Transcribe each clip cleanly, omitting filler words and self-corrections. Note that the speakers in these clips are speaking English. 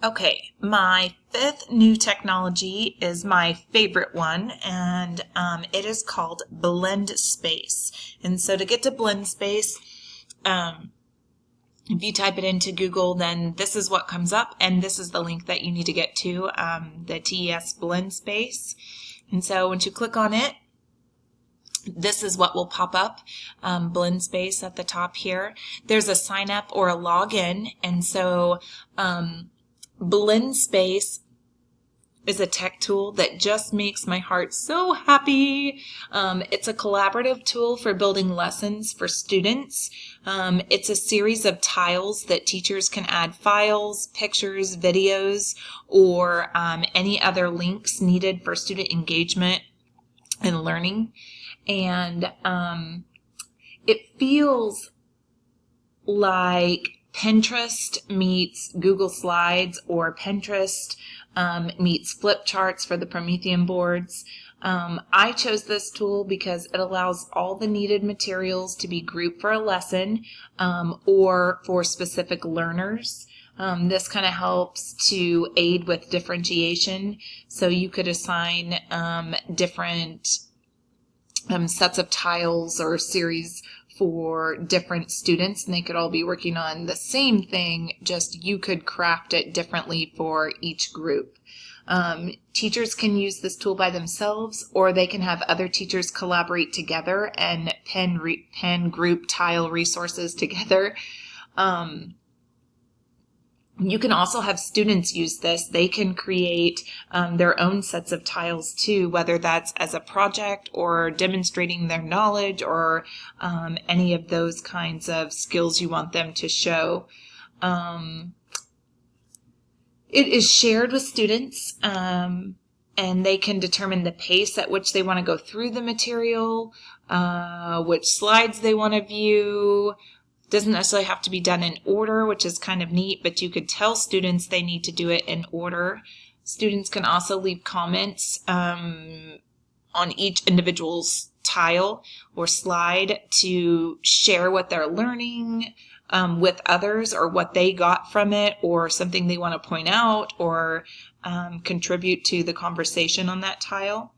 Okay, my fifth new technology is my favorite one, and it is called Blendspace. And so to get to Blendspace, if you type it into Google, then this is what comes up, and this is the link that you need to get to, the TES Blendspace. And so once you click on it, this is what will pop up, Blendspace at the top here. There's a sign up or a login, and so Blendspace is a tech tool that just makes my heart so happy. It's a collaborative tool for building lessons for students. It's a series of tiles that teachers can add files, pictures, videos, or any other links needed for student engagement and learning. And it feels like Pinterest meets Google Slides, or Pinterest meets flip charts for the Promethean boards. I chose this tool because it allows all the needed materials to be grouped for a lesson or for specific learners. This kind of helps to aid with differentiation. So you could assign different sets of tiles or series for different students, and they could all be working on the same thing, just you could craft it differently for each group. Teachers can use this tool by themselves, or they can have other teachers collaborate together and pen group tile resources together. You can also have students use this. They can create their own sets of tiles too, whether that's as a project or demonstrating their knowledge or any of those kinds of skills you want them to show. It is shared with students, and they can determine the pace at which they want to go through the material, which slides they want to view. Doesn't necessarily have to be done in order, which is kind of neat, but you could tell students they need to do it in order. Students can also leave comments on each individual's tile or slide to share what they're learning with others, or what they got from it, or something they want to point out, or contribute to the conversation on that tile.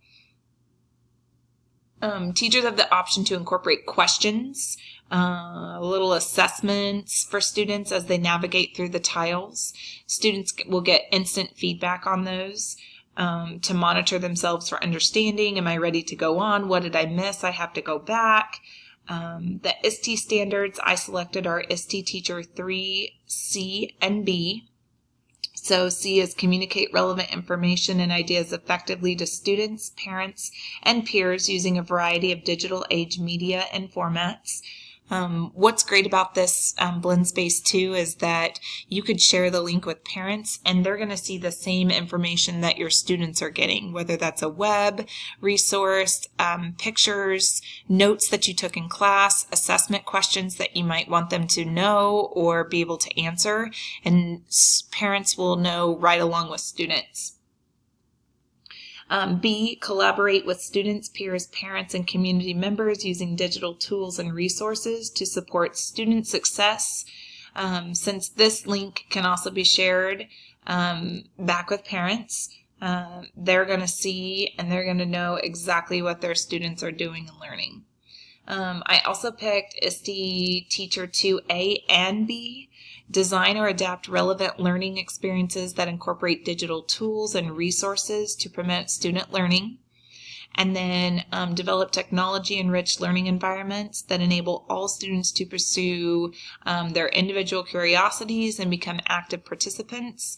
Teachers have the option to incorporate questions, little assessments for students as they navigate through the tiles. Students will get instant feedback on those to monitor themselves for understanding. Am I ready to go on? What did I miss? I have to go back. The ISTE standards, I selected our ISTE Teacher 3, C, and B. So C is communicate relevant information and ideas effectively to students, parents, and peers using a variety of digital age media and formats. What's great about this Blendspace too is that you could share the link with parents, and they're going to see the same information that your students are getting, whether that's a web resource, pictures, notes that you took in class, assessment questions that you might want them to know or be able to answer, and parents will know right along with students. B, collaborate with students, peers, parents, and community members using digital tools and resources to support student success. Since this link can also be shared back with parents, they're going to see and they're going to know exactly what their students are doing and learning. I also picked ISTE Teacher 2A and B. Design or adapt relevant learning experiences that incorporate digital tools and resources to promote student learning. And then develop technology-enriched learning environments that enable all students to pursue their individual curiosities and become active participants,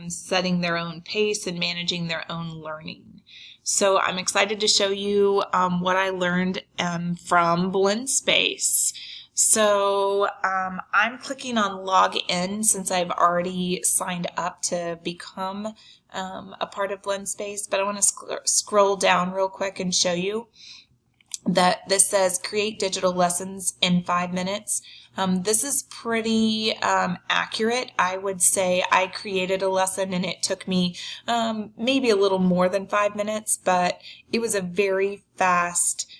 setting their own pace and managing their own learning. So I'm excited to show you what I learned from Blendspace. So I'm clicking on log in since I've already signed up to become a part of Blendspace, but I want to scroll down real quick and show you that this says create digital lessons in 5 minutes. This is pretty accurate. I would say I created a lesson and it took me maybe a little more than 5 minutes, but it was a very fast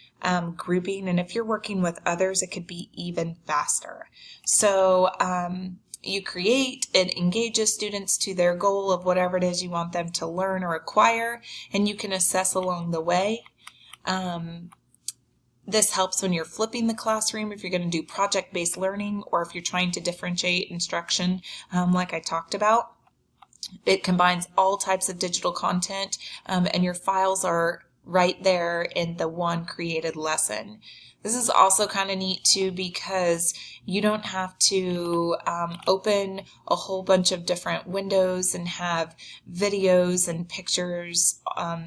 grouping, and if you're working with others, it could be even faster. So you create, it engages students to their goal of whatever it is you want them to learn or acquire, and you can assess along the way. This helps when you're flipping the classroom, if you're going to do project-based learning, or if you're trying to differentiate instruction, like I talked about. It combines all types of digital content, and your files are right there in the one created lesson. This is also kind of neat too, because you don't have to open a whole bunch of different windows and have videos and pictures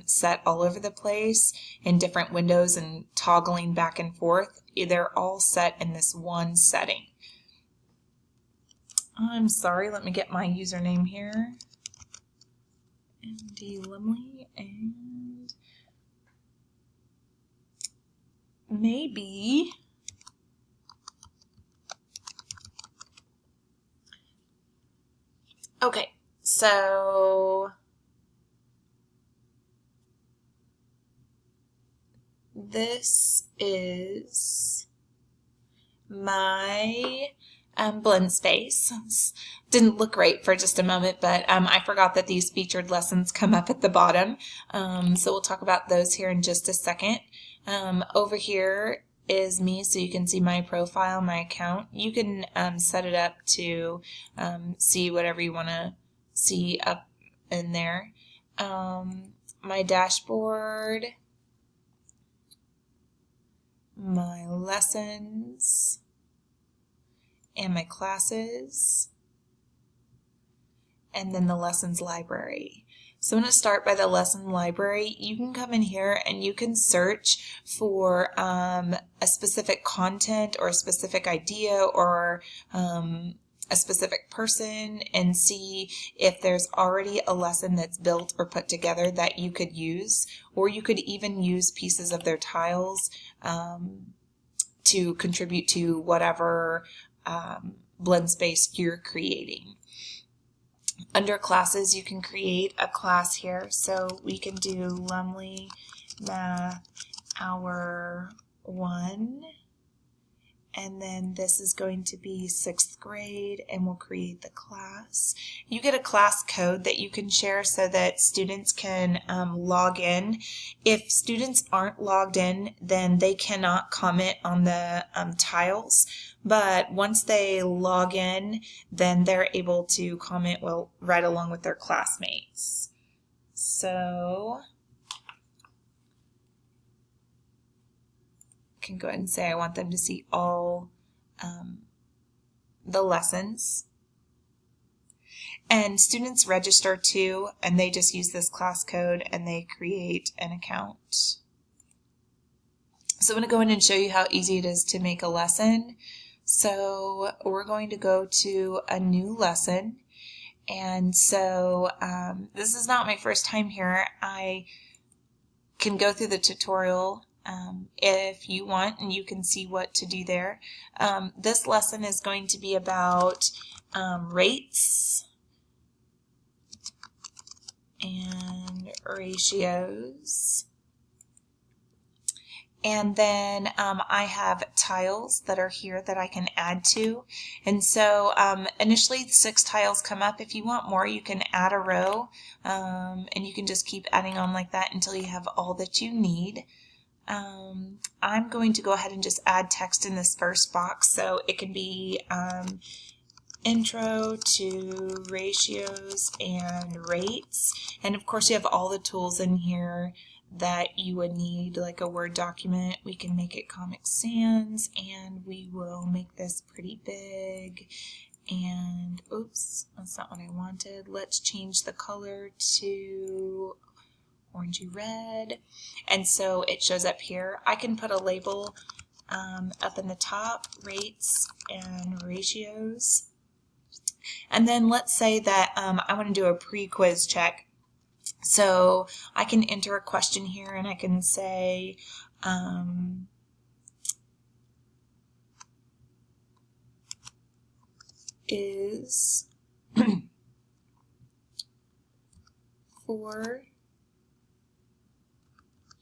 set all over the place in different windows and toggling back and forth. They're all set in this one setting. I'm sorry, let me get my username here. MD Limley, and maybe okay, so this is my Blendspace. Didn't look right for just a moment, but I forgot that these featured lessons come up at the bottom. So we'll talk about those here in just a second. Over here is me, so you can see my profile, my account. You can set it up to see whatever you want to see up in there. My dashboard, my lessons, and my classes, and then the lessons library. So I'm going to start by the lesson library. You can come in here and you can search for a specific content or a specific idea or a specific person and see if there's already a lesson that's built or put together that you could use, or you could even use pieces of their tiles to contribute to whatever Blendspace you're creating. Under classes, you can create a class here. So we can do Lumley Math Hour 1. And then this is going to be 6th grade, and we'll create the class. You get a class code that you can share so that students can log in. If students aren't logged in, then they cannot comment on the tiles. But once they log in, then they're able to comment right along with their classmates. So can go ahead and say I want them to see all the lessons. And students register too, and they just use this class code and they create an account. So I'm going to go in and show you how easy it is to make a lesson. So we're going to go to a new lesson. And so this is not my first time here. I can go through the tutorial if you want, and you can see what to do there. This lesson is going to be about rates and ratios. And then I have tiles that are here that I can add to. And so initially 6 tiles come up. If you want more, you can add a row, and you can just keep adding on like that until you have all that you need. I'm going to go ahead and just add text in this first box. So it can be intro to ratios and rates. And of course you have all the tools in here that you would need, like a Word document. We can make it Comic Sans, and we will make this pretty big. And oops, that's not what I wanted. Let's change the color to orangey red. And so it shows up here. I can put a label up in the top, rates and ratios. And then let's say that I want to do a pre-quiz check. So I can enter a question here, and I can say is 4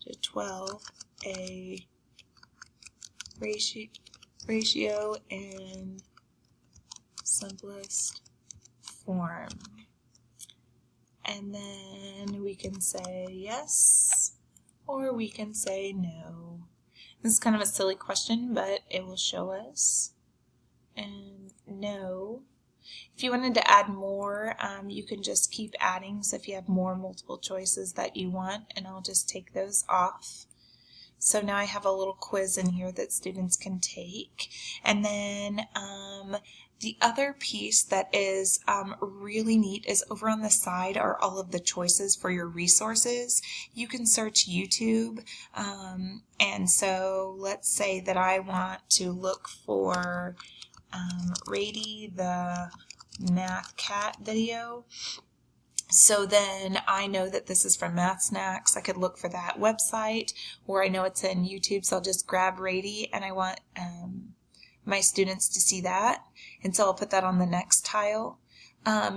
to 12 a ratio in simplest form. And then we can say yes, or we can say no. This is kind of a silly question, but it will show us. And no. If you wanted to add more, you can just keep adding. So if you have more multiple choices that you want, and I'll just take those off. So now I have a little quiz in here that students can take. And then the other piece that is really neat is over on the side are all of the choices for your resources. You can search YouTube. And so let's say that I want to look for Rady the Math Cat video. So then I know that this is from Math Snacks. I could look for that website, or I know it's in YouTube, so I'll just grab Rady, and I want my students to see that. And so I'll put that on the next tile.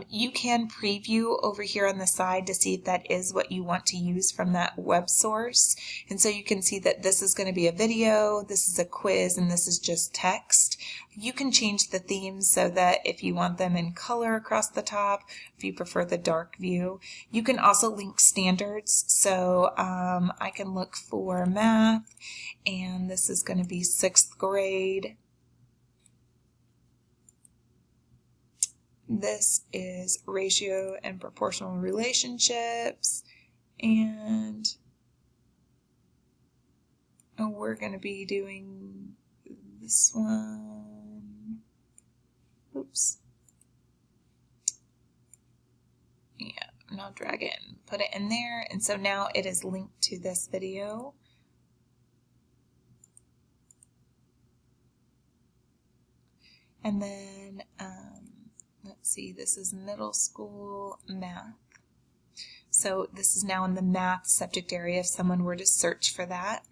You can preview over here on the side to see if that is what you want to use from that web source. And so you can see that this is going to be a video, this is a quiz, and this is just text. You can change the themes so that if you want them in color across the top, if you prefer the dark view. You can also link standards. So I can look for math, and this is going to be 6th grade. This is ratio and proportional relationships, and we're going to be doing this one. Oops. Yeah, and I'll drag it and put it in there, and so now it is linked to this video. And then let's see, this is middle school math. So this is now in the math subject area if someone were to search for that.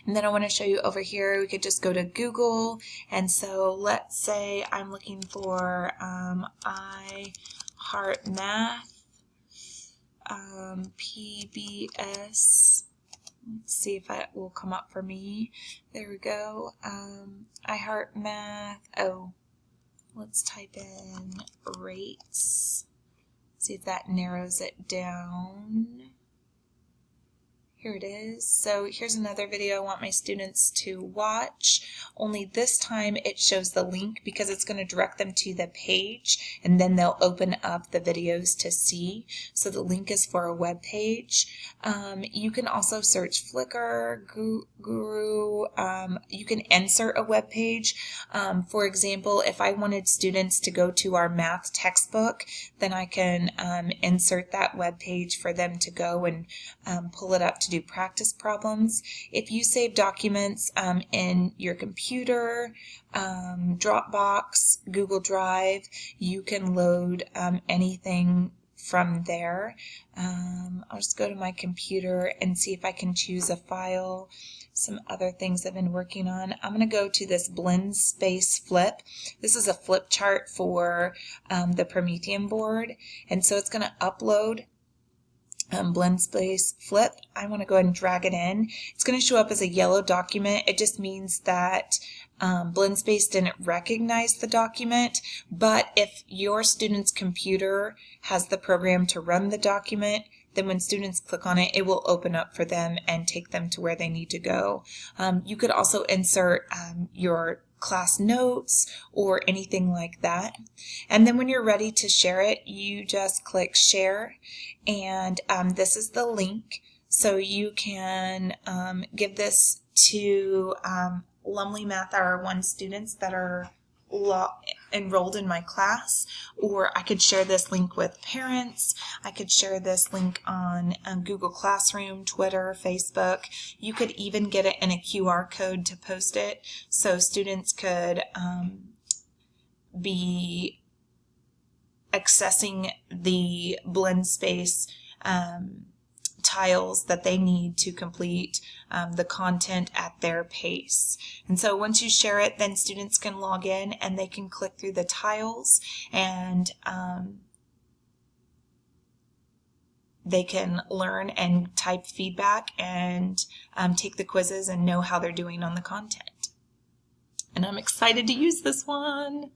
And then I want to show you over here, we could just go to Google. And so let's say I'm looking for I Heart Math, PBS. Let's see if that will come up for me. There we go. I Heart Math. Oh. Let's type in rates, see if that narrows it down. Here it is. So here's another video I want my students to watch, only this time it shows the link because it's going to direct them to the page, and then they'll open up the videos to see. So the link is for a web page. You can also search Flickr, Guru. You can insert a web page. For example, if I wanted students to go to our math textbook, then I can insert that web page for them to go and pull it up to do practice problems. If you save documents in your computer, Dropbox, Google Drive, you can load anything from there. I'll just go to my computer and see if I can choose a file. Some other things I've been working on. I'm going to go to this Blendspace flip. This is a flip chart for the Promethean board, and so it's going to upload Blendspace flip. I want to go ahead and drag it in. It's going to show up as a yellow document. It just means that Blendspace didn't recognize the document, but if your student's computer has the program to run the document, then when students click on it, it will open up for them and take them to where they need to go. You could also insert your class notes or anything like that. And then when you're ready to share it, you just click share, and this is the link. So you can give this to Lumley Math Hour 1 students that are enrolled in my class, or I could share this link with parents. I could share this link on Google Classroom, Twitter, Facebook. You could even get it in a QR code to post it, so students could be accessing the Blendspace tiles that they need to complete the content at their pace. And so once you share it, then students can log in and they can click through the tiles, and they can learn and type feedback and take the quizzes and know how they're doing on the content. And I'm excited to use this one.